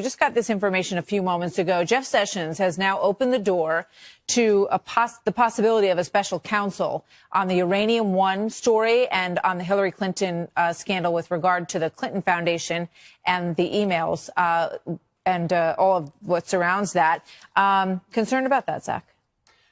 just got this information a few moments ago. Jeff Sessions has now opened the door to the possibility of a special counsel on the Uranium One story and on the Hillary Clinton scandal with regard to the Clinton Foundation and the emails and all of what surrounds that. Concerned about that, Zach?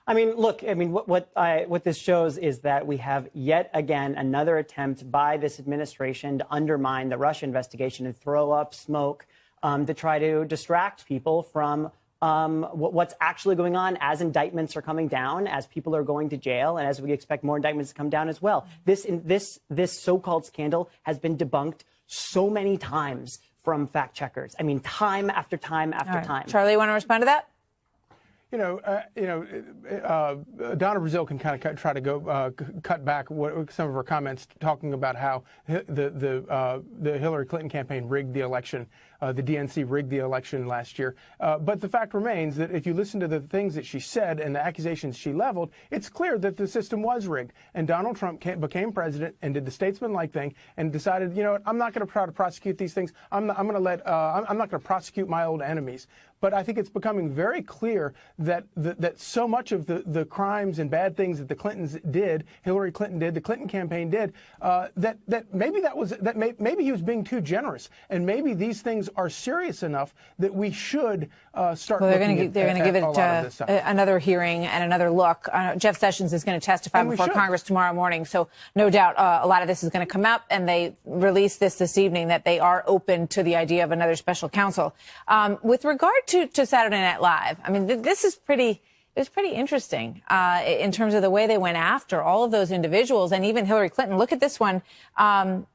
I mean, look, I mean, what this shows is that we have yet again another attempt by this administration to undermine the Russia investigation and throw up smoke to try to distract people from what's actually going on as indictments are coming down, as people are going to jail, and as we expect more indictments to come down as well. This so-called scandal has been debunked so many times from fact checkers. I mean, time after time after time. Charlie, you want to respond to that? Donna Brazile can kind of try to go cut back some of her comments, talking about how the Hillary Clinton campaign rigged the election, the DNC rigged the election last year. But the fact remains that if you listen to the things that she said and the accusations she leveled, it's clear that the system was rigged. And Donald Trump became president and did the statesmanlike thing and decided, you know what, I'm not going to try to prosecute these things. I'm not going to prosecute my old enemies. But I think it's becoming very clear that that so much of the crimes and bad things that the Clintons did, Hillary Clinton did, the Clinton campaign did, that maybe maybe he was being too generous, and maybe these things are serious enough that we should start. Well, they're going to give it another hearing and another look. Jeff Sessions is going to testify before Congress tomorrow morning, so no doubt a lot of this is going to come up. And they released this evening that they are open to the idea of another special counsel. With regard to Saturday Night Live, I mean, this is pretty interesting in terms of the way they went after all of those individuals and even Hillary Clinton. Look at this one from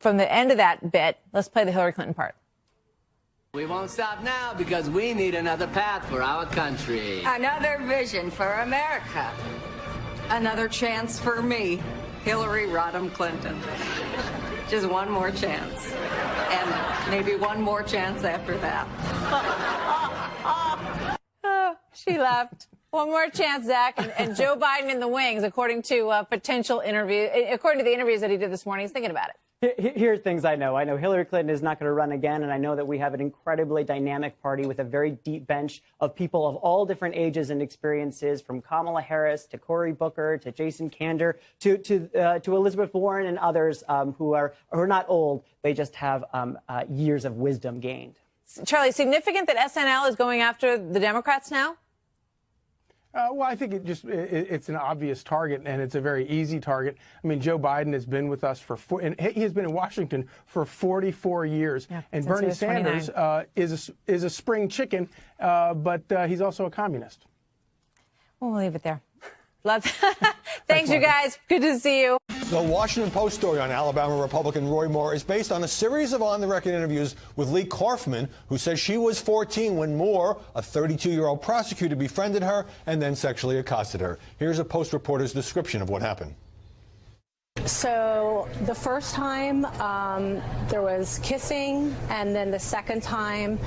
the end of that bit. Let's play the Hillary Clinton part. We won't stop now because we need another path for our country. Another vision for America. Another chance for me, Hillary Rodham Clinton. Just one more chance. And maybe one more chance after that. Oh, she laughed. One more chance, Zach. And Joe Biden in the wings, according to potential interview, according to the interviews that he did this morning. He's thinking about it. Here are things I know. I know Hillary Clinton is not going to run again, and I know that we have an incredibly dynamic party with a very deep bench of people of all different ages and experiences, from Kamala Harris to Cory Booker to Jason Kander to Elizabeth Warren and others who are not old. They just have years of wisdom gained. Charlie, significant that SNL is going after the Democrats now? Well, I think it's an obvious target, and it's a very easy target. I mean, Joe Biden has been with us and he has been in Washington for 44 years. Yeah, and Bernie Sanders is a spring chicken, but he's also a communist. We'll leave it there. Thanks, you guys. Good to see you. The Washington Post story on Alabama Republican Roy Moore is based on a series of on-the-record interviews with Lee Kaufman, who says she was 14 when Moore, a 32-year-old prosecutor, befriended her and then sexually accosted her. Here's a Post reporter's description of what happened. So the first time there was kissing, and then the second time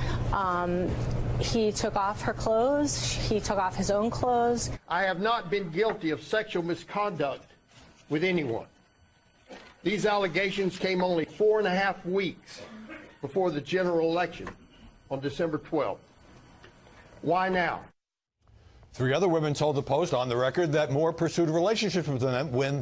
he took off her clothes. He took off his own clothes. I have not been guilty of sexual misconduct with anyone. These allegations came only 4.5 weeks before the general election on December 12th. Why now? 3 other women told the Post on the record that Moore pursued relationships with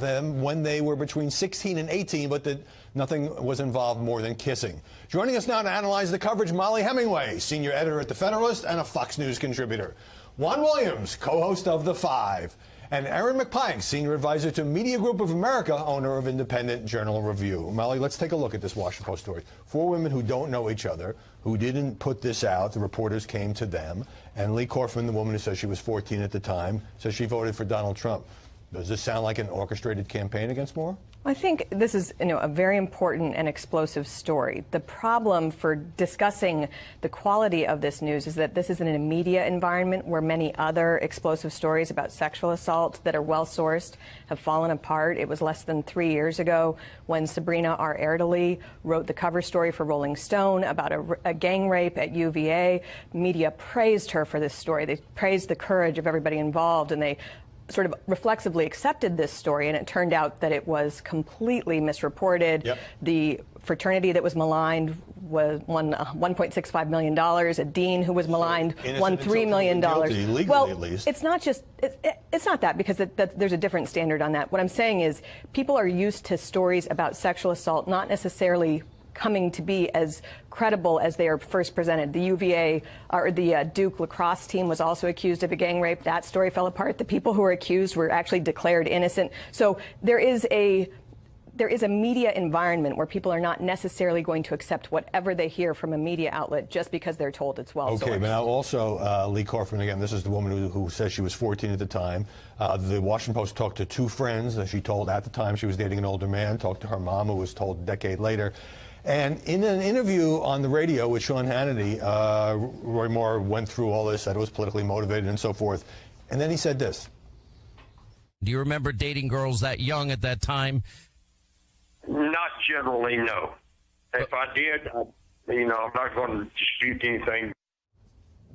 them when they were between 16 and 18, but that nothing was involved more than kissing. Joining us now to analyze the coverage, Molly Hemingway, senior editor at The Federalist and a Fox News contributor. Juan Williams, co-host of The Five. And Erin McPike, senior advisor to Media Group of America, owner of Independent Journal Review. Molly, let's take a look at this Washington Post story. 4 women who don't know each other, who didn't put this out. The reporters came to them. And Lee Kaufman, the woman who says she was 14 at the time, says she voted for Donald Trump. Does this sound like an orchestrated campaign against Moore? I think this is, a very important and explosive story. The problem for discussing the quality of this news is that this is in a media environment where many other explosive stories about sexual assault that are well-sourced have fallen apart. It was less than 3 years ago when Sabrina R. Erdely wrote the cover story for Rolling Stone about a gang rape at UVA. Media praised her for this story. They praised the courage of everybody involved, and they sort of reflexively accepted this story, and it turned out that it was completely misreported. Yep. The fraternity that was maligned won $1.65 million. A dean who was maligned won $3 million. Legally, well, at least. it's not just it's not that, because there's a different standard on that. What I'm saying is people are used to stories about sexual assault not necessarily coming to be as credible as they are first presented. The UVA or the Duke lacrosse team was also accused of a gang rape. That story fell apart. The people who were accused were actually declared innocent. So there is a media environment where people are not necessarily going to accept whatever they hear from a media outlet just because they're told it's well-sourced. Okay, but now also Lee Kaufman, again, this is the woman who says she was 14 at the time. The Washington Post talked to two friends that she told at the time she was dating an older man, talked to her mom, who was told a decade later. And in an interview on the radio with Sean Hannity, Roy Moore went through all this, said it was politically motivated and so forth. And then he said this. Do you remember dating girls that young at that time? Not generally, no. If I did, I'm not going to dispute anything.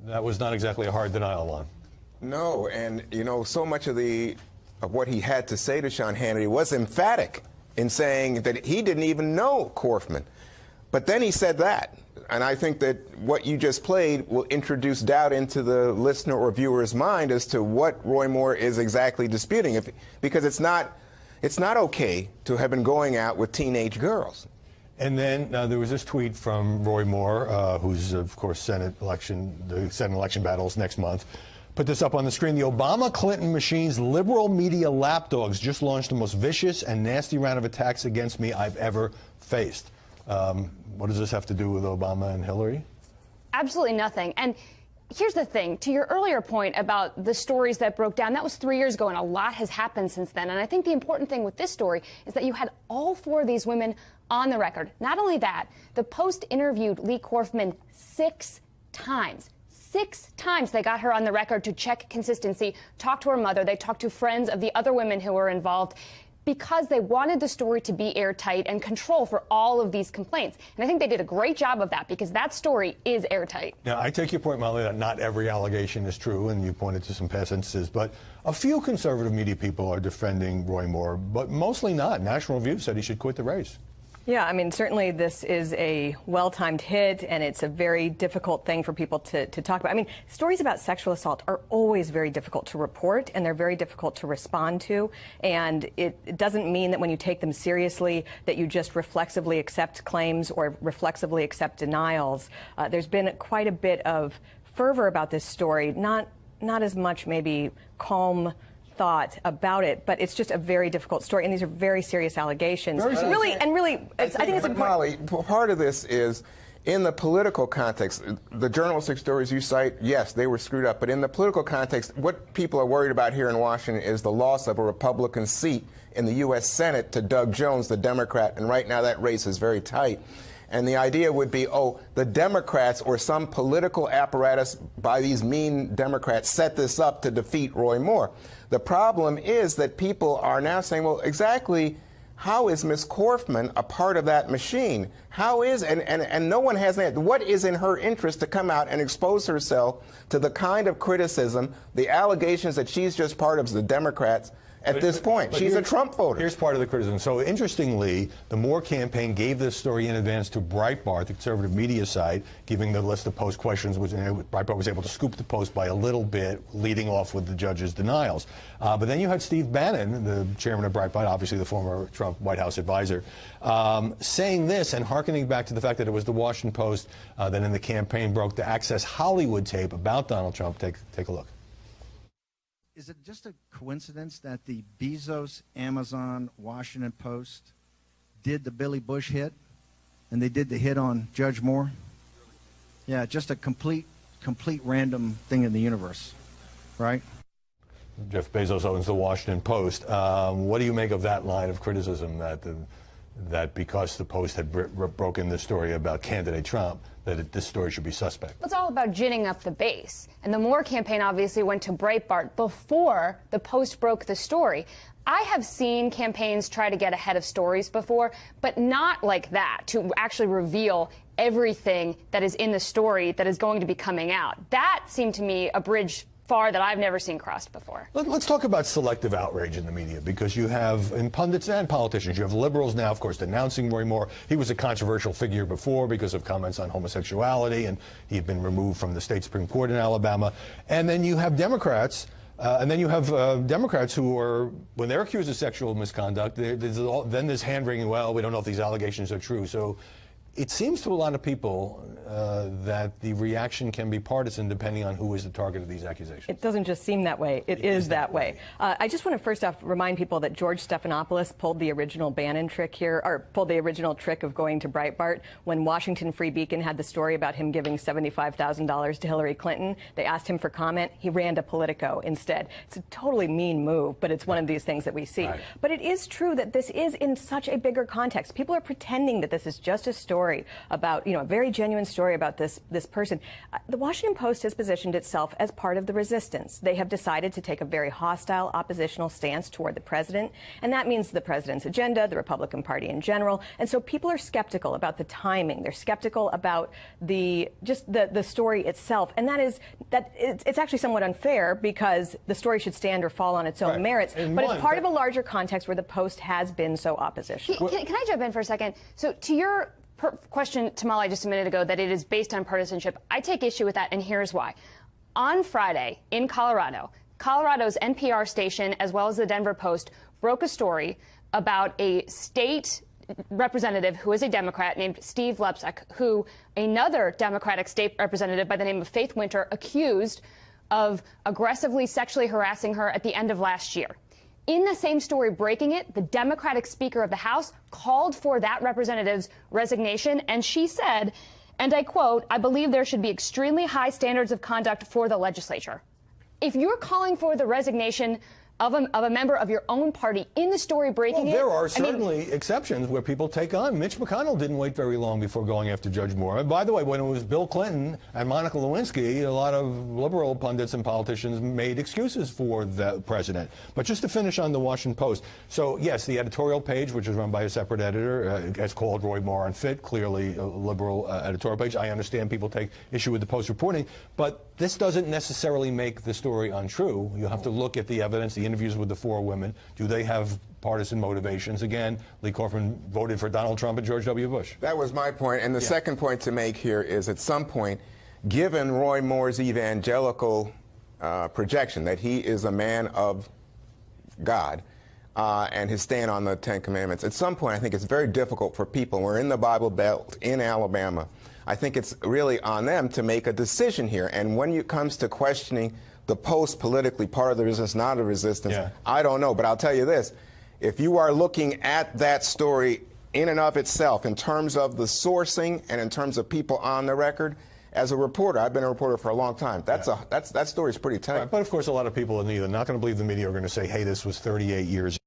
That was not exactly a hard denial, Lon. No, and, so much of what he had to say to Sean Hannity was emphatic in saying that he didn't even know Kaufman. But then he said that. And I think that what you just played will introduce doubt into the listener or viewer's mind as to what Roy Moore is exactly disputing. Because it's not okay to have been going out with teenage girls. And then there was this tweet from Roy Moore, who's, of course, the Senate election battles next month. Put this up on the screen. The Obama-Clinton machine's liberal media lapdogs just launched the most vicious and nasty round of attacks against me I've ever faced. What does this have to do with Obama and Hillary? Absolutely nothing. And here's the thing. To your earlier point about the stories that broke down, that was 3 years ago, and a lot has happened since then. And I think the important thing with this story is that you had all four of these women on the record. Not only that, the Post interviewed Lee Kaufman 6 times. 6 times they got her on the record to check consistency, talk to her mother. They talked to friends of the other women who were involved, because they wanted the story to be airtight and control for all of these complaints. And I think they did a great job of that, because that story is airtight. Now, I take your point, Molly, that not every allegation is true, and you pointed to some past instances, but a few conservative media people are defending Roy Moore, but mostly not. National Review said he should quit the race. Yeah, I mean, certainly this is a well-timed hit, and it's a very difficult thing for people to talk about. I mean, stories about sexual assault are always very difficult to report, and they're very difficult to respond to. And it doesn't mean that when you take them seriously that you just reflexively accept claims or reflexively accept denials. There's been quite a bit of fervor about this story, not as much maybe calm thought about it, but it's just a very difficult story, and these are very serious allegations. I think it's important. Molly, part of this is in the political context. The journalistic stories you cite, yes, they were screwed up, but in the political context, what people are worried about here in Washington is the loss of a Republican seat in the U.S. Senate to Doug Jones, the Democrat, and right now that race is very tight. And the idea would be, the Democrats or some political apparatus by these mean Democrats set this up to defeat Roy Moore. The problem is that people are now saying, well, exactly how is Ms. Kaufman a part of that machine? How is, and no one has an answer. What is in her interest to come out and expose herself to the kind of criticism, the allegations that she's just part of the Democrats? At this point, she's a Trump voter. Here's part of the criticism. So interestingly, the Moore campaign gave this story in advance to Breitbart, the conservative media site, giving the list of Post questions. Breitbart was able to scoop the Post by a little bit, leading off with the judge's denials. But then you had Steve Bannon, the chairman of Breitbart, obviously the former Trump White House advisor, saying this and hearkening back to the fact that it was the Washington Post that in the campaign broke the Access Hollywood tape about Donald Trump. Take a look. Is it just a coincidence that the Bezos, Amazon, Washington Post did the Billy Bush hit, and they did the hit on Judge Moore? Yeah, just a complete random thing in the universe, right? Jeff Bezos owns the Washington Post. What do you make of that line of criticism that because the Post had broken this story about candidate Trump, that this story should be suspect? It's all about ginning up the base. And the Moore campaign obviously went to Breitbart before the Post broke the story. I have seen campaigns try to get ahead of stories before, but not like that, to actually reveal everything that is in the story that is going to be coming out. That seemed to me a bridge far that I've never seen crossed before. Let's talk about selective outrage in the media, because you have, in pundits and politicians, you have liberals now, of course, denouncing Roy Moore. He was a controversial figure before because of comments on homosexuality, and he had been removed from the state Supreme Court in Alabama. And then you have Democrats. Democrats who are, when they're accused of sexual misconduct, then there's hand-wringing, well, we don't know if these allegations are true. So it seems to a lot of people that the reaction can be partisan depending on who is the target of these accusations. It doesn't just seem that way. It is that way. I just want to first off remind people that George Stephanopoulos pulled the original Bannon trick here, or pulled the original trick of going to Breitbart when Washington Free Beacon had the story about him giving $75,000 to Hillary Clinton. They asked him for comment. He ran to Politico instead. It's a totally mean move, but it's one of these things that we see. Right. But it is true that this is in such a bigger context. People are pretending that this is just a story about, a very genuine story about this person. The Washington Post has positioned itself as part of the resistance. They have decided to take a very hostile oppositional stance toward the president, and that means the president's agenda, the Republican Party in general. And so people are skeptical about the timing. They're skeptical about the story itself, and it's actually somewhat unfair because the story should stand or fall on its own merits. But it's part of a larger context where the Post has been so oppositional. Can I jump in for a second? So to your question to Molly just a minute ago, that it is based on partisanship, I take issue with that, and here's why. On Friday in Colorado's NPR station, as well as the Denver Post, broke a story about a state representative who is a Democrat named Steve Lepsek, who another Democratic state representative by the name of Faith Winter accused of aggressively sexually harassing her at the end of last year. In the same story breaking it, the Democratic Speaker of the House called for that representative's resignation, and she said, and I quote, "I believe there should be extremely high standards of conduct for the legislature." If you're calling for the resignation of a member of your own party in the story breaking there are certainly exceptions where people take on. Mitch McConnell didn't wait very long before going after Judge Moore. And by the way, when it was Bill Clinton and Monica Lewinsky, a lot of liberal pundits and politicians made excuses for the president. But just to finish on the Washington Post, so yes, the editorial page, which is run by a separate editor, has called Roy Moore unfit, clearly a liberal editorial page. I understand people take issue with the Post reporting, but this doesn't necessarily make the story untrue. You have to look at the evidence, the interviews with the four women. Do they have partisan motivations? Again, Lee Corfin voted for Donald Trump and George W. Bush. That was my point. And the second point to make here is, at some point, given Roy Moore's evangelical projection that he is a man of God and his stand on the Ten Commandments, at some point I think it's very difficult for people. We're in the Bible Belt in Alabama. I think it's really on them to make a decision here. And when it comes to questioning the Post politically, part of the resistance, not a resistance, I don't know. But I'll tell you this. If you are looking at that story in and of itself, in terms of the sourcing and in terms of people on the record, as a reporter, I've been a reporter for a long time. That story is pretty tight. Right, but of course, a lot of people are either not going to believe the media or going to say, hey, this was 38 years